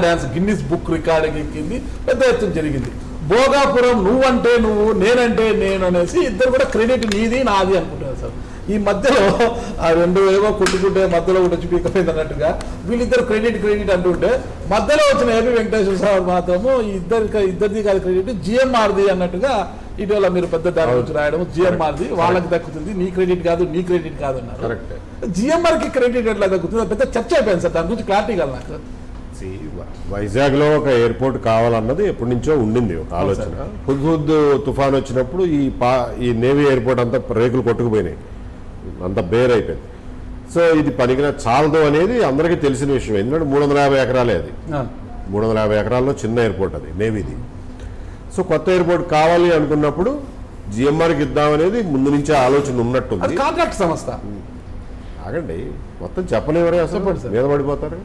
Dance Guinness book recording ఎక్కింది, పెద్ద ఎత్తున జరిగింది. భోగాపురం నువ్వంటే నువ్వు నేనంటే నేను అనేసి ఇద్దరు కూడా క్రెడిట్ నీది నాది అనుకుంటున్నారు సార్. ఈ మధ్యలో ఆ రెండు ఏవో కొట్టుకుంటే మధ్యలో కూడా వచ్చి పీకపోయింది అన్నట్టుగా వీళ్ళిద్దరు క్రెడిట్ అంటుంటే మధ్యలో వచ్చిన ఏపీ వెంకటేశ్వర స్వామి మాత్రము ఇద్దరిది కాదు క్రెడిట్ జిఎంఆర్ది అన్నట్టుగా ఇటీవల మీరు పెద్ద దాని గురించి రాయడం జిఎంఆర్ది వాళ్ళకి దక్కుతుంది, నీ క్రెడిట్ కాదు అన్నారు. జిఎంఆర్కి క్రెడిట్ ఎట్లా దక్కుతుంది పెద్ద చర్చ అయిపోయింది సార్, దాని గురించి క్లారిటీ కాదు నాకు. వైజాగ్ లో ఒక ఎయిర్పోర్ట్ కావాలన్నది ఎప్పటి నుంచో ఉండింది ఒక ఆలోచన. హుద్హుద్ తుఫాన్ వచ్చినప్పుడు ఈ నేవీ ఎయిర్పోర్ట్ అంతా రేకులు కొట్టుకుపోయినాయి, అంత బేర్ అయిపోయింది. సో ఇది పనికిన చాలదు అనేది అందరికీ తెలిసిన విషయం. ఎందుకంటే 350 ఎకరాలే అది, 350 ఎకరాల్లో చిన్న ఎయిర్పోర్ట్ అది నేవీది. సో కొత్త ఎయిర్పోర్ట్ కావాలి అనుకున్నప్పుడు జిఎంఆర్కి ఇద్దామనేది ముందు నుంచే ఆలోచన ఉన్నట్టుంది. కాంట్రాక్ట్ సంస్థ ఆగండి, మొత్తం చెప్పలేవరే అసలు మీద పడిపోతారు.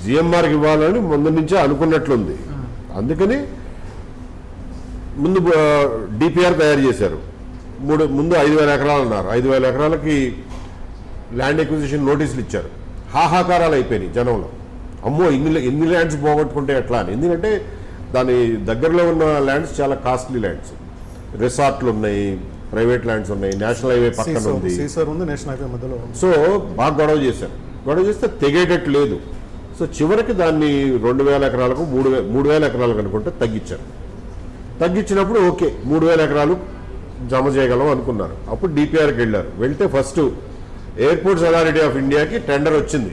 జిఎంఆర్కి ఇవ్వాలని ముందు నుంచే అనుకున్నట్లుంది. అందుకని ముందు డిపిఆర్ తయారు చేశారు. ముందు 5,000 ఎకరాలు అన్నారు. 5,000 ఎకరాలకి ల్యాండ్ ఎక్విజిషన్ నోటీసులు ఇచ్చారు. హాహాకారాలు అయిపోయినాయి జనంలో. అమ్మో ఎన్ని ల్యాండ్స్ పోగొట్టుకుంటే ఎట్లా అని. ఎందుకంటే దాని దగ్గరలో ఉన్న ల్యాండ్స్ చాలా కాస్ట్లీ ల్యాండ్స్, రిసార్ట్లు ఉన్నాయి, ప్రైవేట్ ల్యాండ్స్ ఉన్నాయి, నేషనల్ హైవే పక్కన ఉంది, నేషనల్ హైవే మధ్యలో. సో బాగా గొడవ చేశారు. గొడవ చేస్తే తెగేటట్టు లేదు. సో చివరికి దాన్ని 2,000 ఎకరాలకు 3,000 ఎకరాలకు అనుకుంటే తగ్గించారు. తగ్గించినప్పుడు ఓకే 3,000 ఎకరాలు జమ చేయగలం అనుకున్నారు. అప్పుడు డిపిఆర్కి వెళ్ళారు. వెళ్తే ఫస్ట్ ఎయిర్పోర్ట్స్ అథారిటీ ఆఫ్ ఇండియాకి టెండర్ వచ్చింది.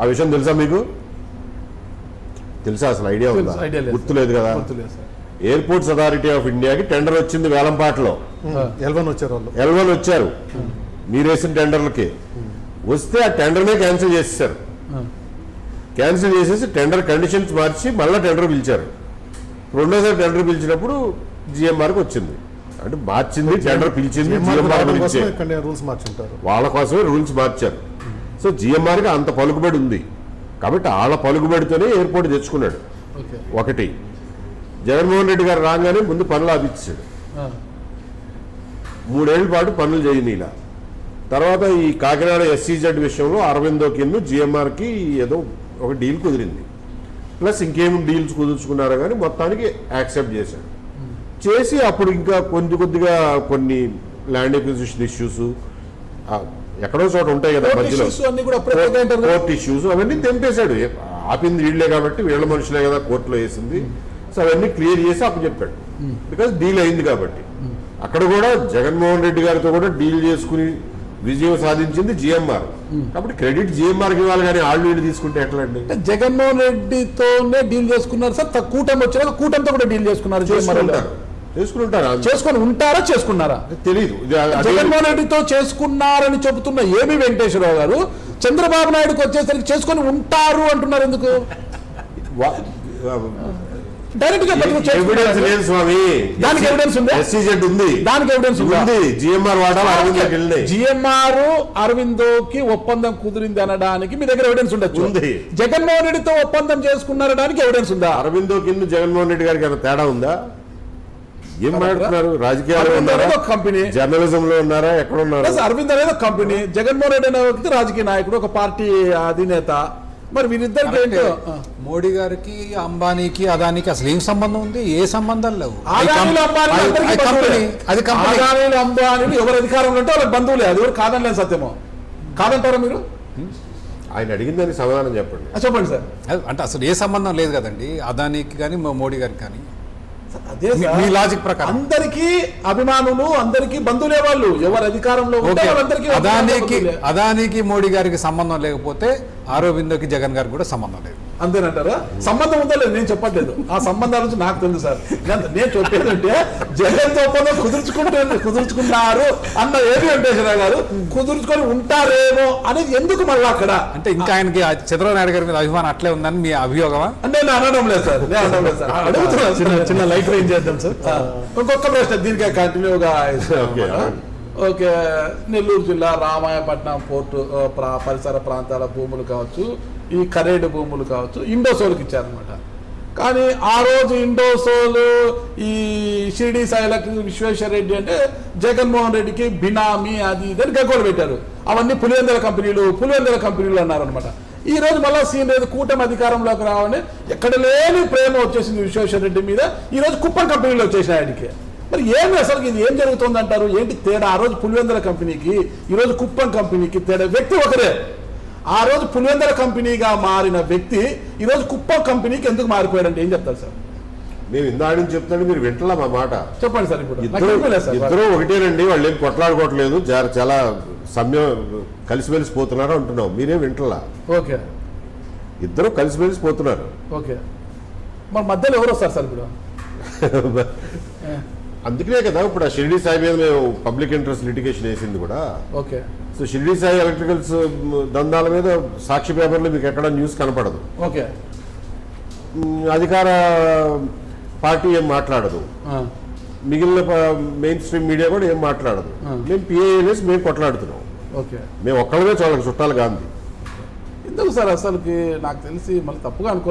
ఆ విషయం తెలుసా మీకు? తెలుసా అసలు? ఐడియా ఉందా? గుర్తులేదు కదా. ఎయిర్పోర్ట్స్ అథారిటీ ఆఫ్ ఇండియాకి టెండర్ వచ్చింది వేలంపాటలో. L1 వచ్చారు మీరు వేసిన టెండర్లకి. వస్తే ఆ టెండర్నే క్యాన్సిల్ చేసేసారు. క్యాన్సిల్ చేసేసి టెండర్ కండిషన్స్ మార్చి మళ్ళీ టెండర్ పిలిచారు. రెండోసారి టెండర్ పిలిచినప్పుడు జిఎంఆర్కి వచ్చింది. అంటే మార్చింది, టెండర్ పిలిచింది, వాళ్ళ కోసమే రూల్స్ మార్చారు. సో జిఎంఆర్కి అంత పలుకుబడి ఉంది కాబట్టి వాళ్ళ పలుకుబడితోనే ఎయిర్పోర్ట్ తెచ్చుకున్నాడు. ఒకటి, జగన్మోహన్ రెడ్డి గారు రాగానే ముందు పనులు ఆపించాడు. 3 ఏళ్ల పాటు పనులు చేయనీలా. తర్వాత ఈ కాకినాడ SEZ విషయంలో అరవిందోకి జిఎంఆర్కి ఏదో ఒక డీల్ కుదిరింది. ప్లస్ ఇంకేం డీల్స్ కుదుర్చుకున్నారో కానీ మొత్తానికి యాక్సెప్ట్ చేశాడు. చేసి అప్పుడు ఇంకా కొద్దిగా కొన్ని ల్యాండ్ ఎక్విజిషన్ ఇష్యూస్ ఎక్కడో చోట ఉంటాయి కదా మధ్యలో, కోర్ట్ ఇష్యూస్ అవన్నీ తెంపేశాడు. ఆపింది వీళ్లే కాబట్టి వీళ్ళ మనుషులే కదా కోర్టులో వేసింది. సో అవన్నీ క్లియర్ చేసి అప్పుడు చెప్పాడు. బికాజ్ డీల్ అయింది కాబట్టి. అక్కడ కూడా జగన్మోహన్ రెడ్డి గారితో కూడా డీల్ చేసుకుని విజయం సాధించింది జిఎంఆర్. కాబట్టి క్రెడిట్ జిఎంఆర్కి ఇవ్వాలి కానీ ఆళ్ళు వీళ్ళు తీసుకుంటే ఎట్లా అండి? జగన్మోహన్ రెడ్డితోనే డీల్ చేసుకున్నారు సార్. కూటమి వచ్చినాక కూటమితో కూడా డీల్ చేసుకున్నారు. చేసుకుని ఉంటారా చేసుకున్నారా తెలీదు. జగన్మోహన్ రెడ్డితో చేసుకున్నారని చెబుతున్న ఏబి వెంకటేశ్వరరావు గారు చంద్రబాబు నాయుడుకి వచ్చేసరికి చేసుకుని ఉంటారు అంటున్నారు. ఎందుకు? డైరెక్ట్ గా ఎవిడెన్స్ లేదు స్వామి. దానికి ఎవిడెన్స్ ఉంది. SEZ ఉంది, దానికి ఎవిడెన్స్ ఉంది. జిఎంఆర్ జిఎంఆర్ అరవిందోకి ఒప్పందం కుదిరింది అనడానికి మీ దగ్గర ఎవిడెన్స్ ఉండొచ్చు. జగన్మోహన్ రెడ్డితో ఒప్పందం చేసుకున్నారడానికి ఎవిడెన్స్ ఉందా? అరవిందోకి జగన్మోహన్ రెడ్డి గారికి తేడా ఉందా? ఏం మాట్లాడుతున్నారు? రాజకీయాలు ఉన్నారా, కంపెనీ జర్నలిజం లో ఉన్నారా, ఎక్కడ ఉన్నారు? అరవింద్ అనేది కంపెనీ, జగన్మోహన్ రెడ్డి అనే వ్యక్తి రాజకీయ నాయకుడు, ఒక పార్టీ అధినేత. మరి వీరిద్దరికి ఏంటో మోడీ గారికి అంబానీకి అదానికి అసలు ఏం సంబంధం ఉంది? ఏ సంబంధాలు లేవు. అంబానీలు ఎవరు అధికారంలో ఉంటే వాళ్ళకి బంధువులే. అది ఎవరు కాదనలేదు. సత్యమో కాదంటారా మీరు? ఆయన అడిగిందని సమాధానం చెప్పండి. చెప్పండి సార్. అంటే అసలు ఏ సంబంధం లేదు కదండి అదానికి కానీ మోడీ గారికి కానీ. అదే మీ లాజిక్ ప్రకారం అందరికీ అభిమానులు, అందరికీ బంధువులే వాళ్ళు. ఎవరు అధికారంలో ఉంటే వాళ్ళందరికీ. అదానికి మోడీ గారికి సంబంధం లేకపోతే అరవిందోకి జగన్ గారికి కూడా సంబంధం లేదు. అంతేనంటారా? సంబంధం ఉందో లేదు నేను చెప్పట్లేదు. ఆ సంబంధాల నుంచి నాకు తెలుసు సార్. నేను చెప్పేది అంటే జగన్ తో ఒప్పందం కుదుర్చుకున్నారు అన్న ఏబి వెంకటేశ్వరరావు గారు కుదుర్చుకొని ఉంటారేమో అనేది ఎందుకు మళ్ళీ అక్కడ? అంటే ఇంకా ఆయనకి చంద్రబాబు నాయుడు గారి మీద అభిమానం అట్లే ఉందని మీ అభియోగమా? నేను అనడం లేదు సార్, నేను అనడం లేదు సార్. అడుగుతున్నా, చిన్న లైట్ రేంజ్ చేద్దాం సార్. ఇంకొక ప్రశ్న దీనికే కంటిన్యూగా. ఓకే, నెల్లూరు జిల్లా రామాయపట్నం పోర్టు పరిసర ప్రాంతాల భూములు కావచ్చు, ఈ కరేడు భూములు కావచ్చు, ఇండోసోల్కి ఇచ్చారనమాట. కానీ ఆ రోజు ఇండోసోలు ఈ షిరిడి సాయిలకి విశ్వేశ్వర రెడ్డి అంటే జగన్మోహన్ రెడ్డికి బినామీ అది ఇదని గగ్గోలు పెట్టారు. అవన్నీ పులివెందుల కంపెనీలు అన్నారనమాట. ఈ రోజు మళ్ళీ సీన్ లేదు, కూటమి అధికారంలోకి రావని ఎక్కడ లేని ప్రేమ వచ్చేసింది విశ్వేశ్వర రెడ్డి మీద. ఈ రోజు కుప్పం కంపెనీలో వచ్చేసిన ఆయనకి. మరి ఏమి అసలు ఇది ఏం జరుగుతుంది అంటారు? ఏంటి తేడా? ఆ రోజు పులివెందుల కంపెనీకి ఈ రోజు కుప్పం కంపెనీకి తేడా? వ్యక్తి ఒకరే. ఆ రోజు పులివెందుల కంపెనీగా మారిన వ్యక్తి ఈ రోజు కుప్పం కంపెనీకి ఎందుకు మారిపోయాడంటే ఏం చెప్తారు సార్? మేము ఇందాక చెప్తాను, మీరు వింటలా మా మాట. చెప్పండి సార్. ఇప్పుడు నాకు ఇద్దరు తెలియలేదు సార్. ఇద్దరు ఒకటేనండి, వాళ్ళు ఏం కొట్లాడుకోవట్లేదు, చాలా కలిసిమెలిసి పోతున్నారు అంటున్నాం. మీరేం వింటలా. ఓకే, ఇద్దరు కలిసిమెలిసి పోతున్నారు. ఓకే. మరి మధ్యలో ఎవరు వస్తారు సార్ ఇప్పుడు? అందుకనే కదా ఇప్పుడు ఆ షిరిడి సాయి మీద మేము పబ్లిక్ ఇంట్రెస్ట్ లిటిగేషన్ వేసింది కూడా. Okay. So Shirdi Sai electricals దందాల మీద సాక్షి పేపర్లో మీకు ఎక్కడ న్యూస్ కనపడదు. ఓకే. అధికార పార్టీ ఏం మాట్లాడదు, మిగిలిన మెయిన్ స్ట్రీమ్ మీడియా కూడా ఏం మాట్లాడదు. మేము పిఐఎల్ఎస్ మేము కొట్లాడుతున్నాం. ఓకే. మేము ఒక్కళ్ళమే చాలా చుట్టాలు గాంధీ. ఎందుకు సార్ అసలుకి నాకు తెలిసి మళ్ళీ తప్పుగా అనుకో